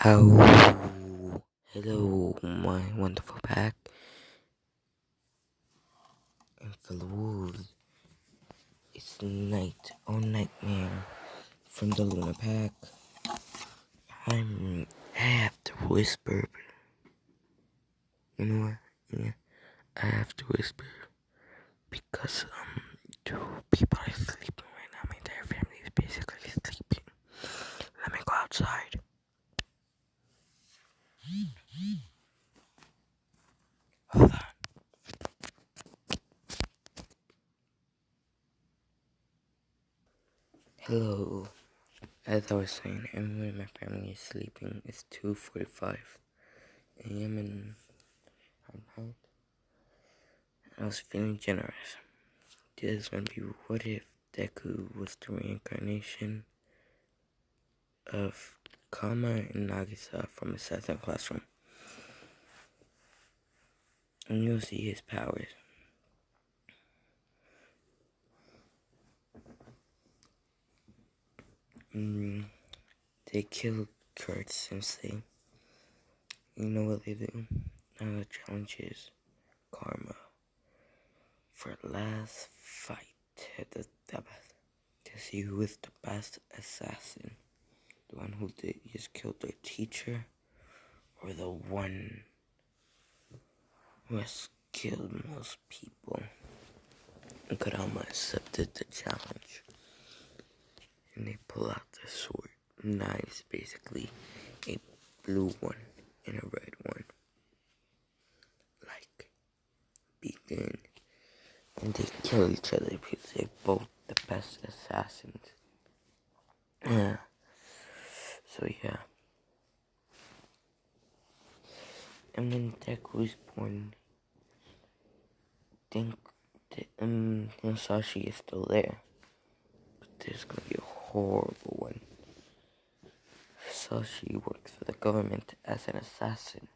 How? Hello, my wonderful pack and fellow wolves. It's night, oh nightmare from the Luna Pack. I have to whisper. You know what? Yeah, I have to whisper because two people are sleeping right now. My entire family is basically sleeping. Let me go outside. Hold on. Hello. As I was saying, everyone in my family is sleeping. It's 2:45 a.m. and I'm I was feeling generous. This is gonna be what if Deku was the reincarnation of Kama and Nagisa from Assassin Classroom. And you'll see his powers. They killed Kurt Sensei. You know what they do? Now the challenge is Karma. For last fight to see who is the best assassin. The one who just killed their teacher, or the one who has killed most people. And Kurama accepted the challenge. And they pull out the sword. Knives, basically. A blue one and a red one. Like, begin. And they kill each other because they're both the best assassins. Yeah. So, yeah. And when Deku was born, think Musashi is still there. But there's gonna be a horrible one. Musashi works for the government as an assassin.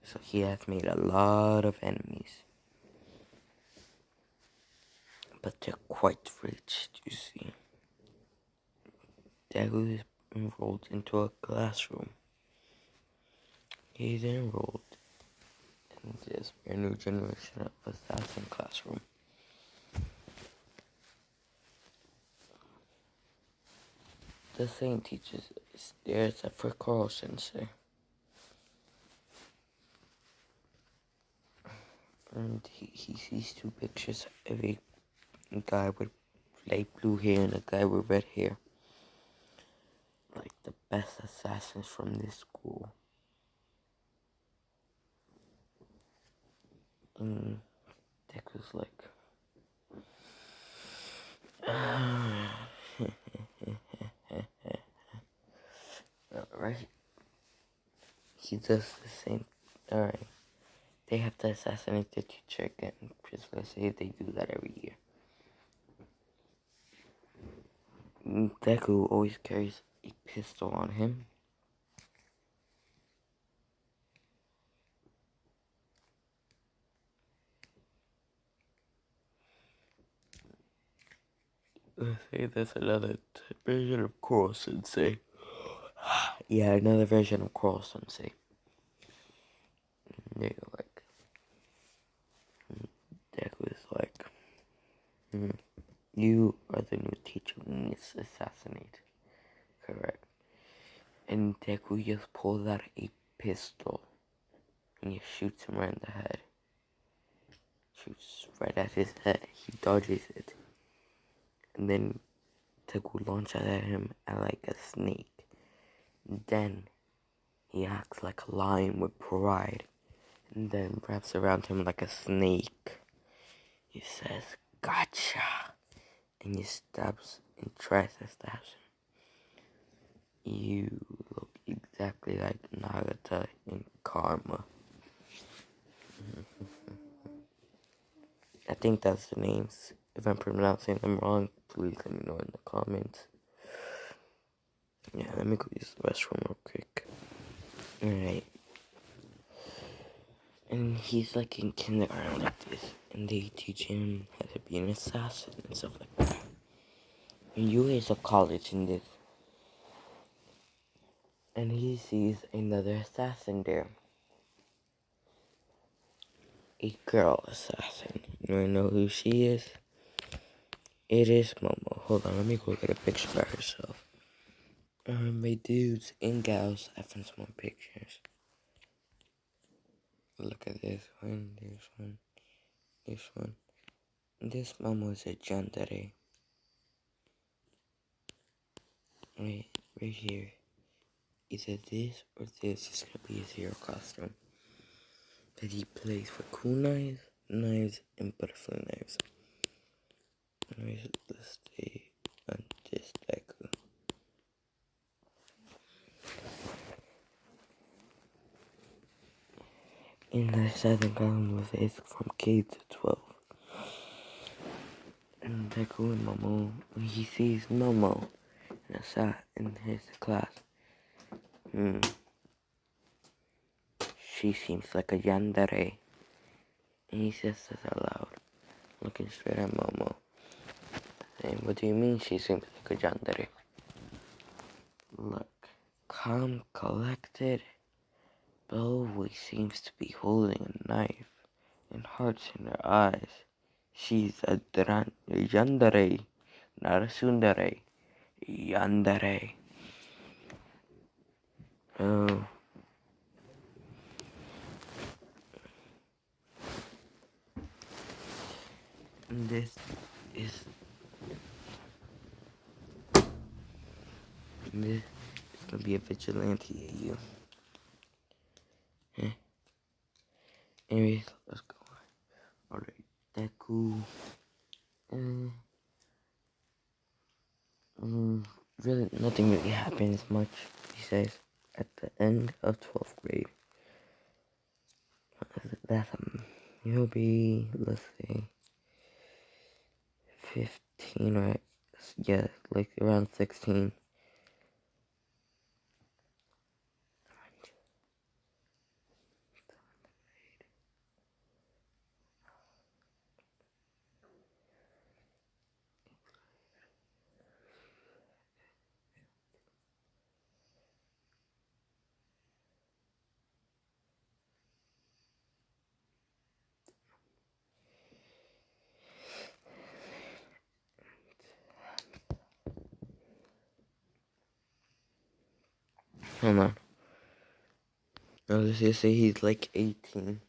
So he has made a lot of enemies. But they're quite rich, you see. Deku is enrolled into a classroom. He's enrolled in this new generation of assassin classroom. The same teachers is there except for Carl Sensei. And he sees two pictures of a guy with light blue hair and a guy with red hair. Like the best assassins from this school. And Deku's like, right? He does the same. Alright. They have to assassinate the teacher again. Just let's say they do that every year. Deku always carries a pistol on him. Let's say there's another version of Coral Sensei. Yeah, another version of Coral Sensei. They're like, Deku is like, you are the new teacher who needs assassinated. Correct. And Deku just pulls out a pistol and he shoots him right in the head. Shoots right at his head. He dodges it. And then Deku launches at him like a snake. Then he acts like a lion with pride. And then wraps around him like a snake. He says, "Gotcha!" And he stabs and tries to stab him. You look exactly like Nagata in Karma. I think that's the names. If I'm pronouncing them wrong, please let me know in the comments. Yeah, let me go use the restroom real quick. Alright. And he's like in kindergarten like this. And they teach him how to be an assassin and stuff like that. And you is a college in this. and he sees another assassin there. A girl assassin. You wanna know who she is? It is Momo. Hold on, let me go get a picture by herself. My dudes and gals, I found some more pictures. Look at this one, this one, this one. This Momo is a yandere. Right here. Either this or this is gonna be his hero costume. That he plays for kunais, knives, and butterfly knives. Let's stay on this deku. In the southern column was aged from K to 12. And Deku and Momo, when he sees Momo in his class, she seems like a yandere. And he says this out loud, looking straight at Momo. Saying, what do you mean she seems like a yandere? Look, calm, collected, but always seems to be holding a knife and hearts in her eyes. She's a yandere, not a tsundere. Yandere. Oh. This is gonna be a vigilante at you. Anyways, let's go. Alright, Deku. Really, nothing really happens much, he says, at the end of 12th grade. He'll be, let's say, 15, right? Yeah, like around 16. Hold on. Let's just say he's like 18.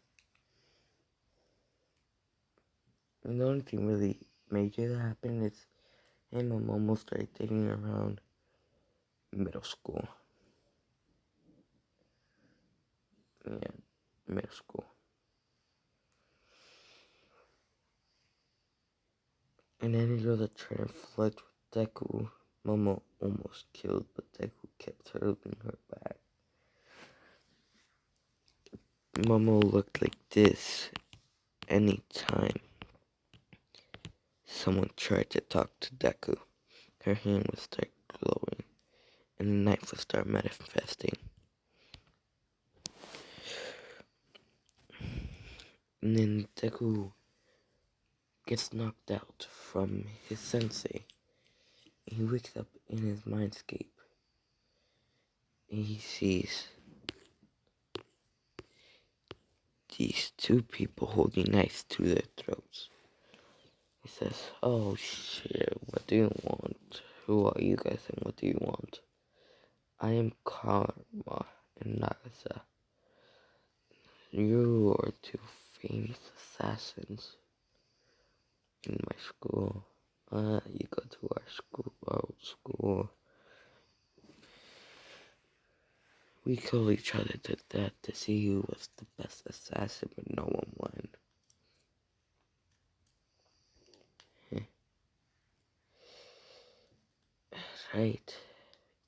And the only thing really major that happened is him and Momo started dating around middle school. Yeah, middle school. And then he goes to try and flirt with Deku. Momo almost killed, but Deku kept holding her back. Momo looked like this anytime someone tried to talk to Deku. Her hand would start glowing, and the knife would start manifesting. And then Deku gets knocked out from his sensei. He wakes up in his mindscape, and he sees these two people holding knives to their throats. He says, oh shit, what do you want? Who are you guys and what do you want? I am Karma and Nagisa. You are two famous assassins in my school. You go to our school. We killed each other to death to see who was the best assassin, but no one won. Right.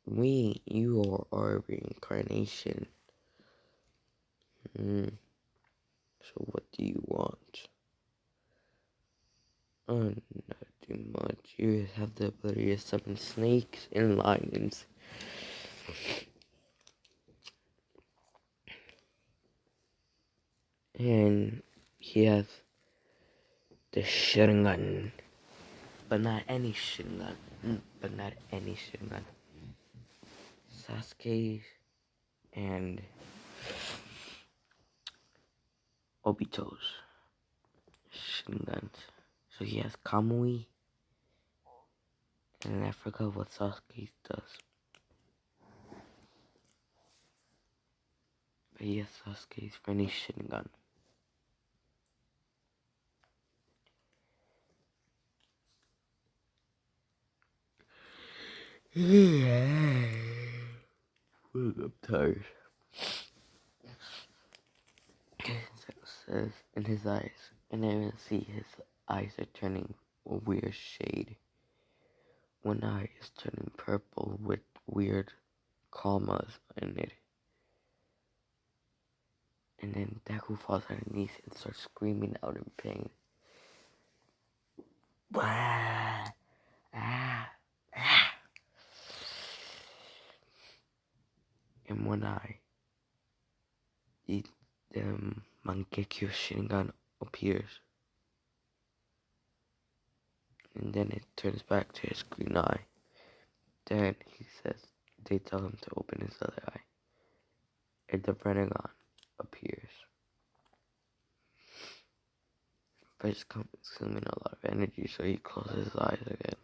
You are our reincarnation. So what do you want? Oh, not too much. You have the ability to summon snakes and lions. And he has the Sharingan. But not any Sharingan. Sasuke and Obito's Shingans. So he has Kamui, and I forgot what Sasuke does. But he has Sasuke's friendly Shinigami. I'm tired. So it says in his eyes, and I even see his eyes are turning a weird shade. One eye is turning purple with weird commas in it. And then Deku falls underneath and starts screaming out in pain. Ah, ah, ah. In one eye, the Mangekyo Shinigami appears. And then it turns back to his green eye. Then they tell him to open his other eye. And the Renegon appears. But it's consuming a lot of energy, so he closes his eyes again.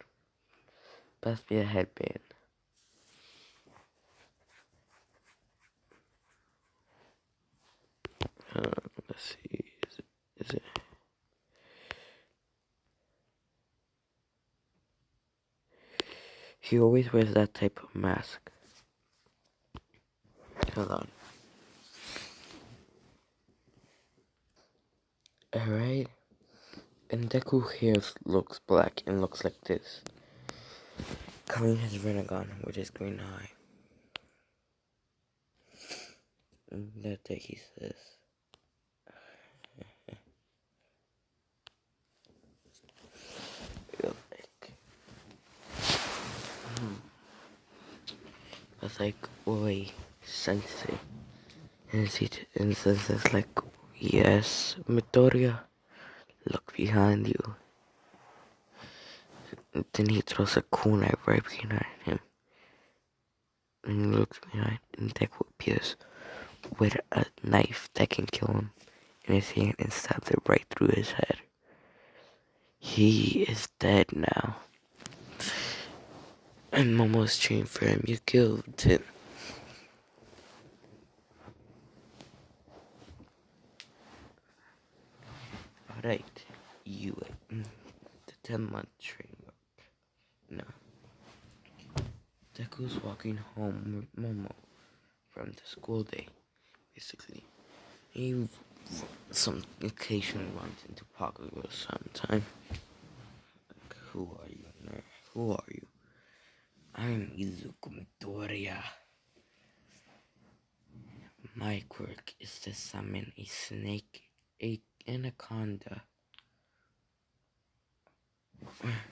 Best be a headband. Let's see. Is it? He always wears that type of mask. Hold on. Alright. And Deku hair looks black and looks like this. Covering his Renegon with his green eye. And that day he says. It's like, oi, sensei. And Sensei's like, yes, Midoriya, look behind you. And then he throws a kunai right behind him. And he looks behind, and Deku appears with a knife that can kill him in his hand and stabs it right through his head. He is dead now. And Momo's cheering for him. You killed him. Alright, you the 10-month training arc. No. Deku's walking home with Momo from the school day, basically. He some occasion runs into Pakugo sometime. Like, who are you, nerd? Who are you? I'm Izuku Midoriya. My quirk is to summon a snake, a anaconda.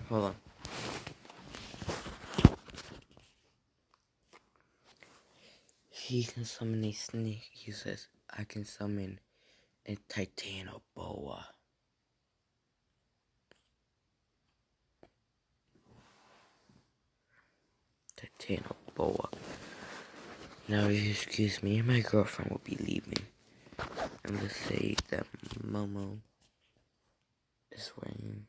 Hold on. He can summon a snake. He says, I can summon a titanoboa. Titanoboa. Now, if you excuse me, my girlfriend will be leaving. And let's say that Momo is wearing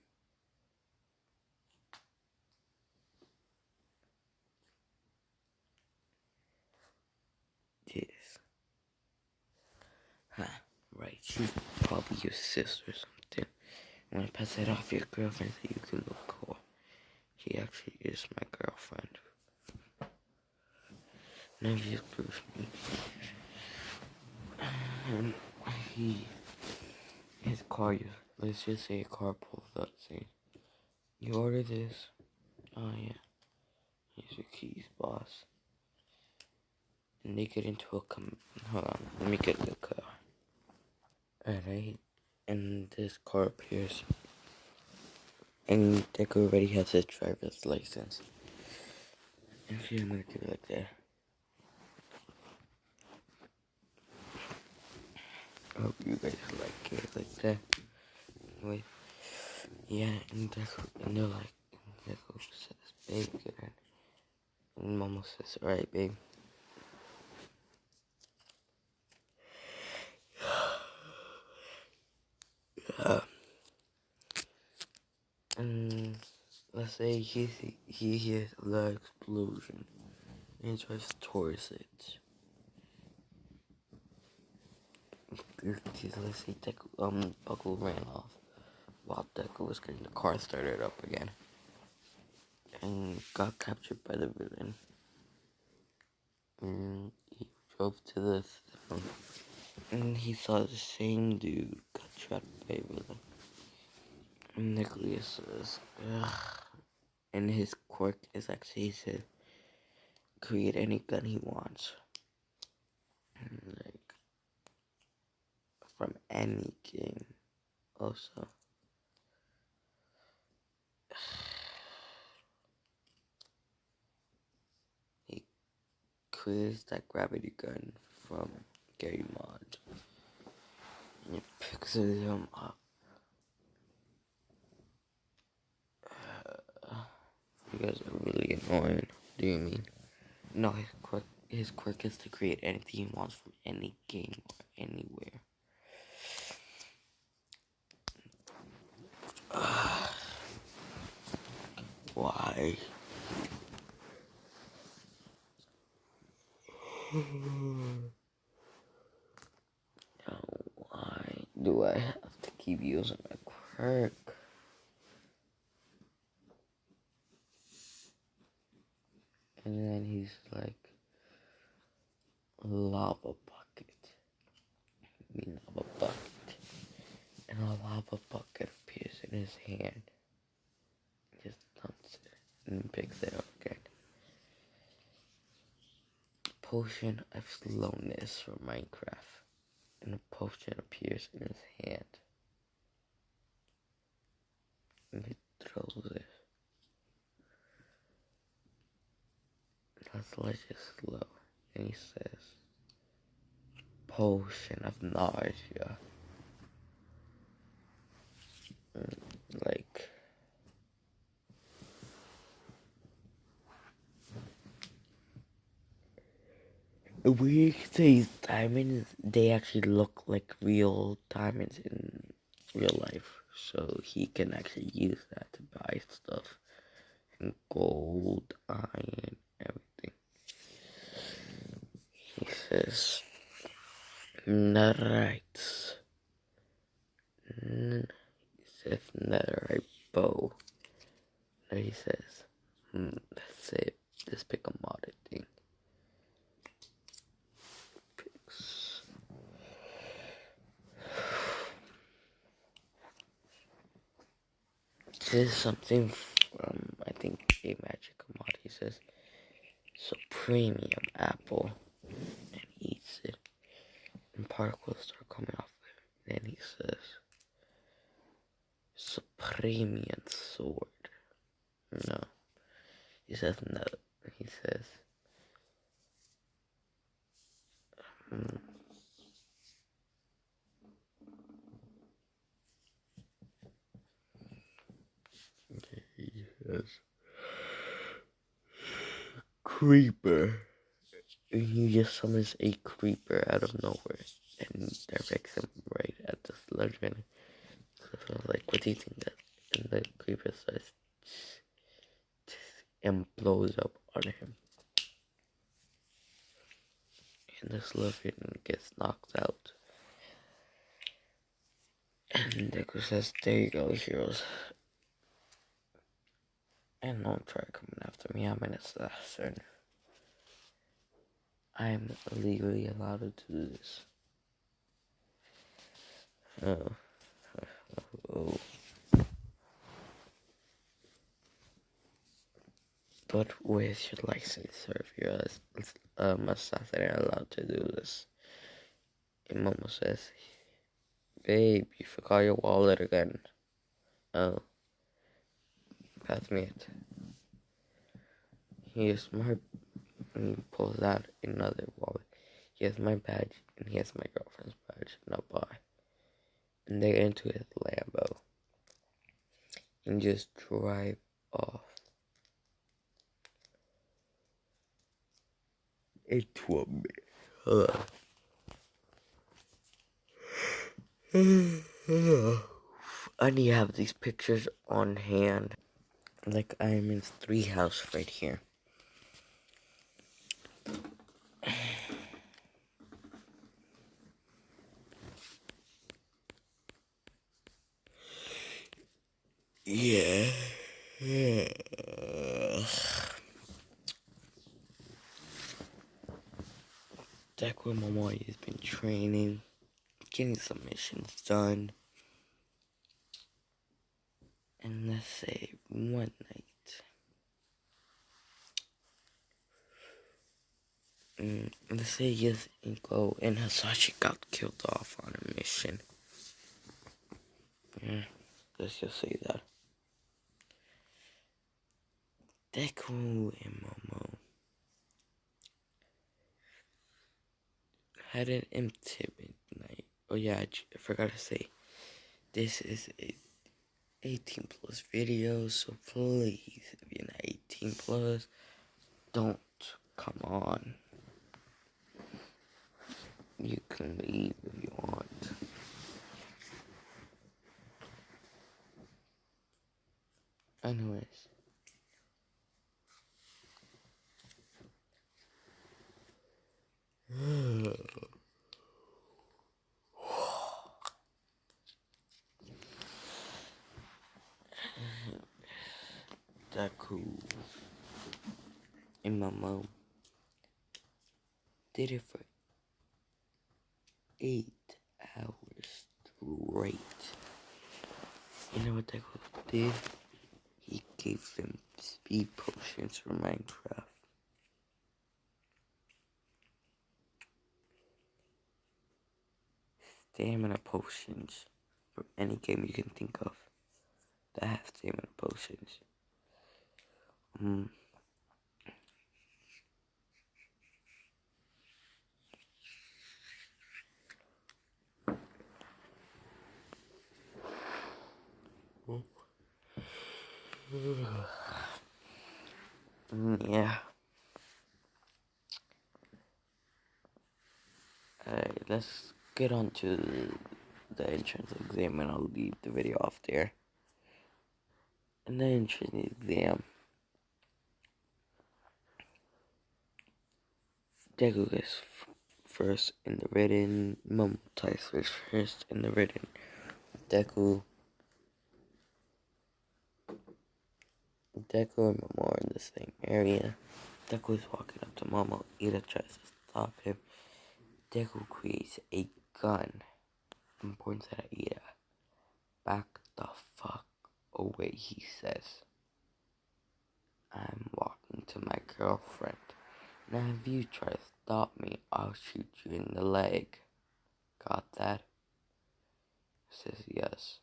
this. Huh, right, she's probably your sister or something. I'm gonna pass it off your girlfriend so you can look cool. She actually is my girlfriend. Now if you excuse me. His car, let's just say a car pulls up saying, you order this? Oh yeah. Here's your keys, boss. And they get into a hold on, let me get the car. Alright, and this car appears. And Deku already has his driver's license. And see, I'm gonna do it like that. I hope you guys like it like that. Anyway, yeah, and they're like, Deku says, babe, get in. And Momo says, alright, babe. And let's say he hears the explosion and he tries towards it. Let's say Buckle ran off while Deku was getting the car started up again and got captured by the villain. And he drove to the town and he saw the same dude got trapped by a villain. And Nicholas says, ugh. And his quirk is actually to create any gun he wants. Like, from any game. Also, he creates that gravity gun from Gary Mod. And he picks him up. You guys are really annoying. Do you mean? No, his quirk is to create anything he wants from any game or anywhere. Why? Why do I have to keep using my quirk? And then he's like, lava bucket. Lava bucket. And a lava bucket appears in his hand. He just dumps it and picks it up again. Potion of slowness from Minecraft. And a potion appears in his hand. And he throws it. That's just slow. And he says, potion of nausea. Like, we could say diamonds, they actually look like real diamonds in real life. So he can actually use that to buy stuff. And gold, iron, everything. He says, netherite. He says netherite bow. And he says, let's say, just pick a modded thing. This is something from, I think, a magic mod. He says, Supremium apple. And eats it. And particles start coming off of it. Then he says, Supremium sword. No. He says no. He says, okay, he says, creeper. And he just summons a creeper out of nowhere and directs him right at the Slenderman. So I was like, what do you think that? And the creeper says, and blows up on him. And the Slenderman gets knocked out. And Deku says, there you go, heroes. And don't try coming after me, I'm an assassin. I'm legally allowed to do this. Oh. But where's your license, sir? If you're assassin and allowed to do this. And Momo says, babe, you forgot your wallet again. Oh. Pass me it. Here's my... And he pulls out another wallet. Here's my badge, and here's my girlfriend's badge. Now bye. And they get into his Lambo. And just drive off. Into a I need to have these pictures on hand. Like I'm in 3 house right here. Yeah. Deku and Momoi has been training, getting some missions done. And let's say one night. Let's say yes, Inko and Hasashi got killed off on a mission. Yeah, let's just say that. Deku and Momo had an intimate night. Oh yeah, I forgot to say, this is a 18 plus video, so please, if you're not 18 plus, don't come on. You can leave if you want. Anyways. Deku and my mom did it for 8 hours straight. You know what Deku did? He gave them speed potions for Minecraft. Stamina potions from any game you can think of that have stamina potions. Yeah. Alright, let's get on to the entrance exam and I'll leave the video off there. In the entrance exam, Deku gets first in the written, Momo ties first in the written. Deku and Momo are in the same area. Deku is walking up to Momo. Ida tries to stop him. Deku creates a gun and points at Ida. Back the fuck away, he says. I'm walking to my girlfriend. Now if you try to stop me, I'll shoot you in the leg. Got that? Says yes.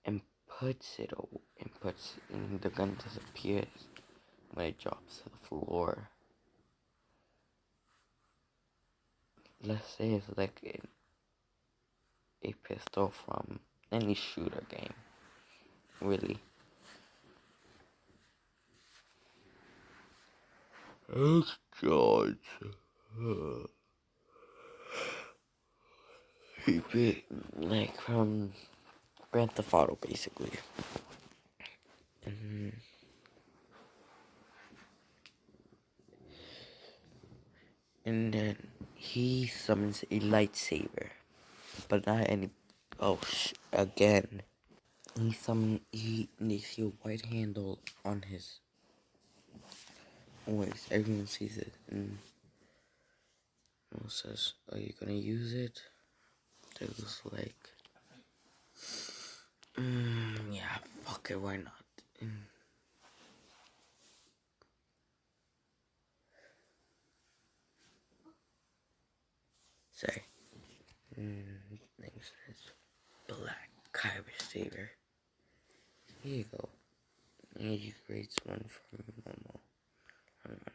And and the gun disappears when it drops to the floor. Let's say it's like a pistol from any shooter game. Really. It's George. He bit like from Grand Theft Auto, basically. And then he summons a lightsaber, but not any. Oh, again. They see a white handle on his waist. Everyone sees it, and Mo says, "Are you gonna use it?" It was like, yeah, fuck it, why not? Sorry. Next is Black Kyber Saber. Here you go. And he creates one for Momo. Hang on.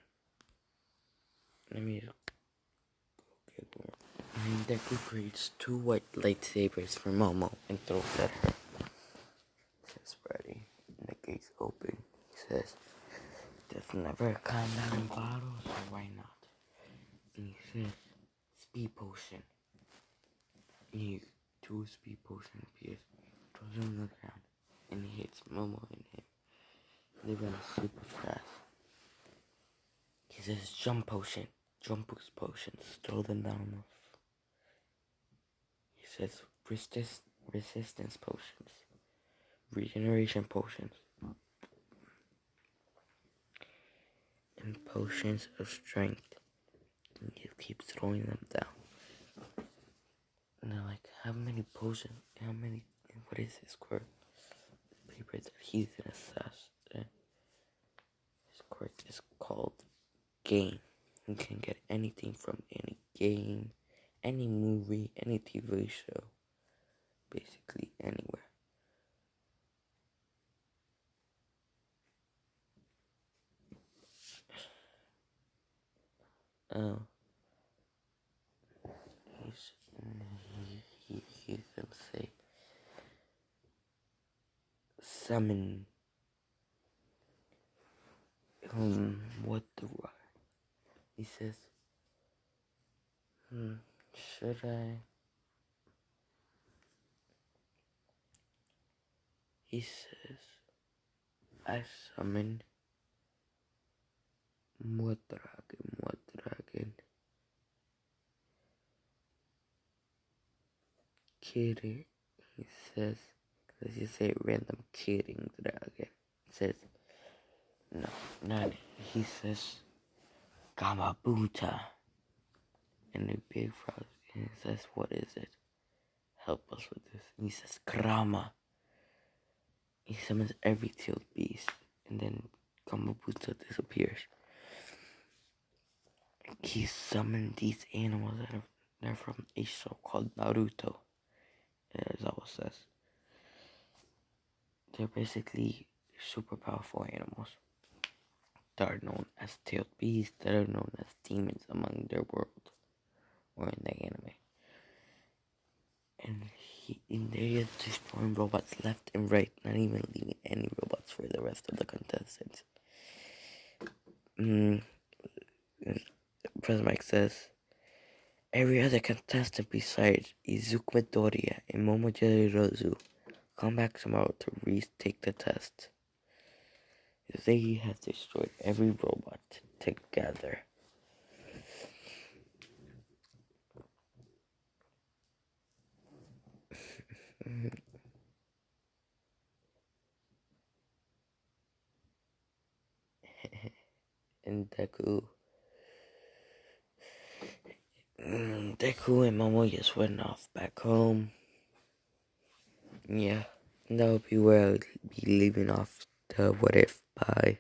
Let me go get one. And Deku creates 2 white lightsabers for Momo and throws at her. Says ready. And the gate's open. He says, "There's never a countdown in bottles, so why not?" And he says, "Speed potion." And you do two speed potion appears, throws him on the ground, and he hits Momo and him. They run super fast. He says, jump potion, jump boost potions, throw them down. He says, resistance potions, regeneration potions, and potions of strength. And he keeps throwing them down. And they're like, what is his quirk? Paper that he's an assassin. His quirk is called game. You can get anything from any game, any movie, any TV show, basically anywhere. He hears them say, summon. What do I? He says, should I? He says, I summon Dragon. Kidding, he says, because you say random kidding dragon. It says, no, not, he says, Gamabuta. And the big frog, and he says, what is it? Help us with this. And he says, Krama. He summons every tailed beast, and then Gamabuta disappears. He summoned these animals that are from a show called Naruto. As Zawa says, they're basically super powerful animals that are known as tailed beasts, that are known as demons among their world or in the anime. And they're just destroying robots left and right, not even leaving any robots for the rest of the contestants. President Mike says, every other contestant besides Izuku Midoriya and Momojiri Rozu come back tomorrow to retake the test. They have destroyed every robot together. And Deku and Momo just went off back home. Yeah, that would be where I would be leaving off the What If. Bye.